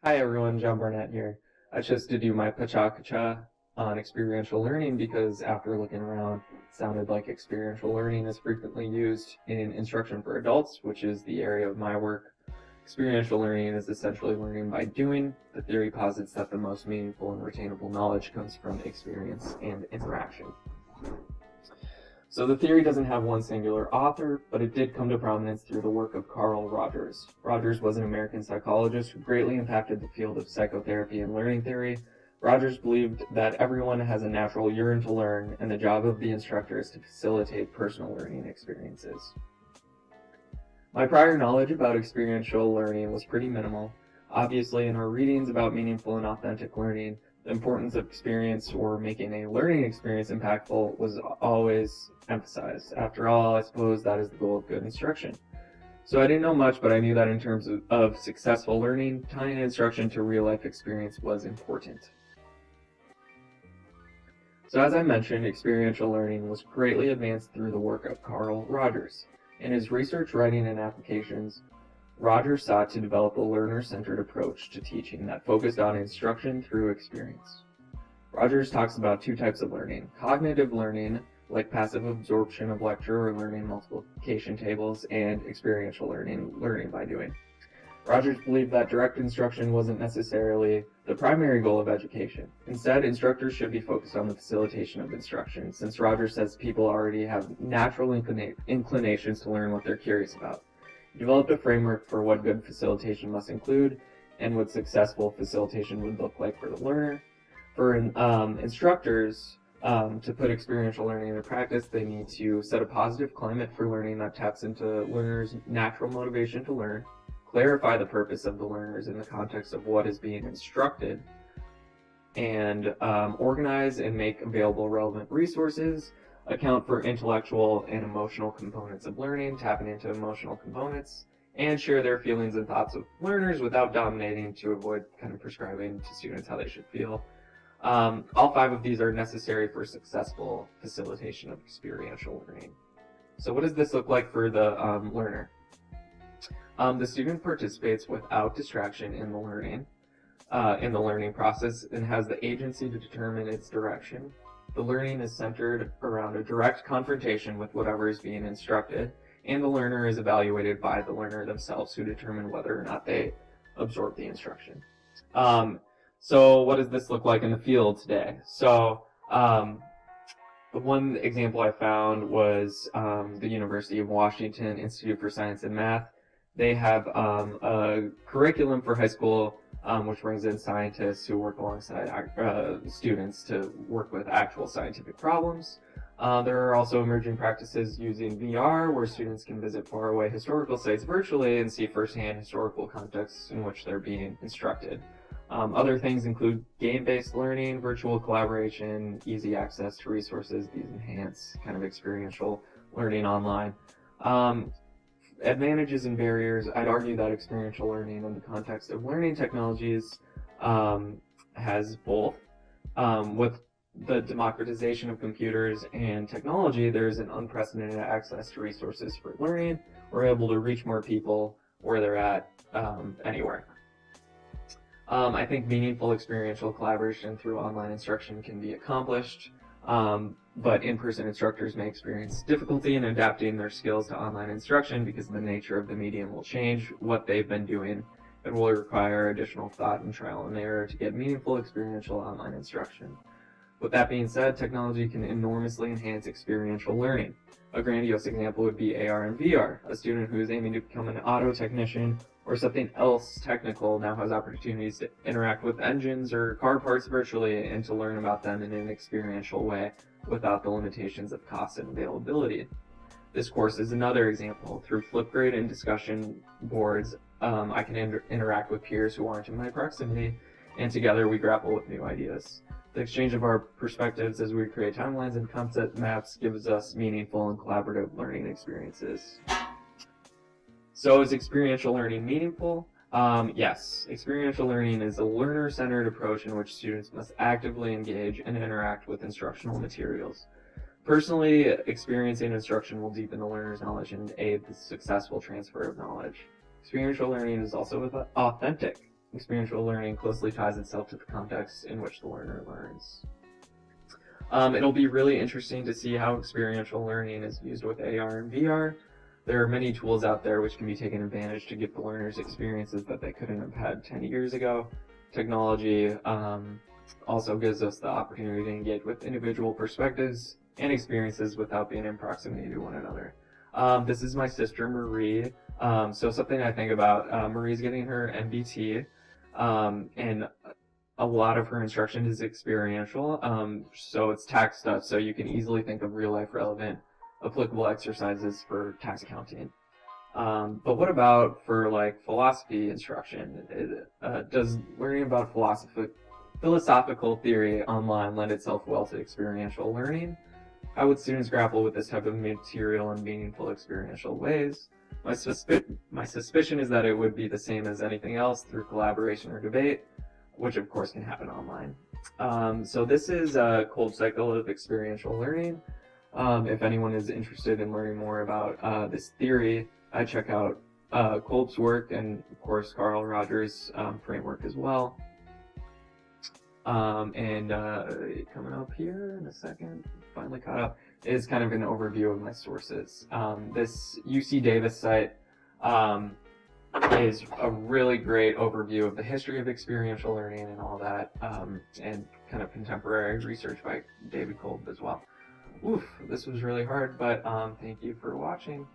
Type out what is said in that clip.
Hi everyone, John Barnett here. I chose to do my Pecha on experiential learning because after looking around, it sounded like experiential learning is frequently used in instruction for adults, which is the area of my work. Experiential learning is essentially learning by doing. The theory posits that the most meaningful and retainable knowledge comes from experience and interaction. So the theory doesn't have one singular author, but it did come to prominence through the work of Carl Rogers. Rogers was an American psychologist who greatly impacted the field of psychotherapy and learning theory. Rogers believed that everyone has a natural yearn to learn, and the job of the instructor is to facilitate personal learning experiences. My prior knowledge about experiential learning was pretty minimal. Obviously, in our readings about meaningful and authentic learning, the importance of experience or making a learning experience impactful was always emphasized. After all, I suppose that is the goal of good instruction. So I didn't know much, but I knew that in terms of successful learning, tying instruction to real-life experience was important. So as I mentioned, experiential learning was greatly advanced through the work of Carl Rogers. In his research, writing, and applications, Rogers sought to develop a learner-centered approach to teaching that focused on instruction through experience. Rogers talks about two types of learning: cognitive learning, like passive absorption of lecture or learning multiplication tables, and experiential learning, learning by doing. Rogers believed that direct instruction wasn't necessarily the primary goal of education. Instead, instructors should be focused on the facilitation of instruction, since Rogers says people already have natural inclinations to learn what they're curious about. He developed a framework for what good facilitation must include and what successful facilitation would look like for the learner. For instructors to put experiential learning into practice, they need to set a positive climate for learning that taps into learners' natural motivation to learn, clarify the purpose of the learners in the context of what is being instructed, and organize and make available relevant resources, account for intellectual and emotional components of learning, tapping into emotional components, and share their feelings and thoughts with learners without dominating to avoid kind of prescribing to students how they should feel. All five of these are necessary for successful facilitation of experiential learning. So what does this look like for the learner? The student participates without distraction in the learning process, and has the agency to determine its direction. The learning is centered around a direct confrontation with whatever is being instructed, and the learner is evaluated by the learner themselves, who determine whether or not they absorb the instruction. So what does this look like in the field today? So the one example I found was the University of Washington Institute for Science and Math. They have a curriculum for high school which brings in scientists who work alongside students to work with actual scientific problems. There are also emerging practices using VR, where students can visit faraway historical sites virtually and see firsthand historical contexts in which they're being instructed. Other things include game-based learning, virtual collaboration, easy access to resources. These enhance kind of experiential learning online. Advantages and barriers: I'd argue that experiential learning in the context of learning technologies has both. With the democratization of computers and technology, there's an unprecedented access to resources for learning. We're able to reach more people where they're at anywhere. I think meaningful experiential collaboration through online instruction can be accomplished, but in-person instructors may experience difficulty in adapting their skills to online instruction because the nature of the medium will change what they've been doing. It will require additional thought and trial and error to get meaningful experiential online instruction. With that being said, technology can enormously enhance experiential learning. A grandiose example would be AR and VR. A student who is aiming to become an auto technician or something else technical now has opportunities to interact with engines or car parts virtually and to learn about them in an experiential way without the limitations of cost and availability. This course is another example. Through Flipgrid and discussion boards, I can interact with peers who aren't in my proximity, and together we grapple with new ideas. The exchange of our perspectives as we create timelines and concept maps gives us meaningful and collaborative learning experiences. So is experiential learning meaningful? Yes. Experiential learning is a learner-centered approach in which students must actively engage and interact with instructional materials. Personally, experiencing instruction will deepen the learner's knowledge and aid the successful transfer of knowledge. Experiential learning is also authentic. experiential learning closely ties itself to the context in which the learner learns. It'll be really interesting to see how experiential learning is used with AR and VR. There are many tools out there which can be taken advantage to give the learners experiences that they couldn't have had 10 years ago. Technology also gives us the opportunity to engage with individual perspectives and experiences without being in proximity to one another. This is my sister Marie. So something I think about, Marie's getting her MBT, and a lot of her instruction is experiential. So it's tax stuff, so you can easily think of real life relevant applicable exercises for tax accounting. But what about for like philosophy instruction? Does learning about philosophical theory online lend itself well to experiential learning? How would students grapple with this type of material in meaningful experiential ways? My suspicion is that it would be the same as anything else through collaboration or debate, which of course can happen online. So this is a cold cycle of experiential learning. If anyone is interested in learning more about this theory, I check out Kolb's work and of course Carl Rogers' framework as well. Coming up here in a second, finally caught up, is kind of an overview of my sources. This UC Davis site is a really great overview of the history of experiential learning and all that, and kind of contemporary research by David Kolb as well. Oof, this was really hard, but thank you for watching.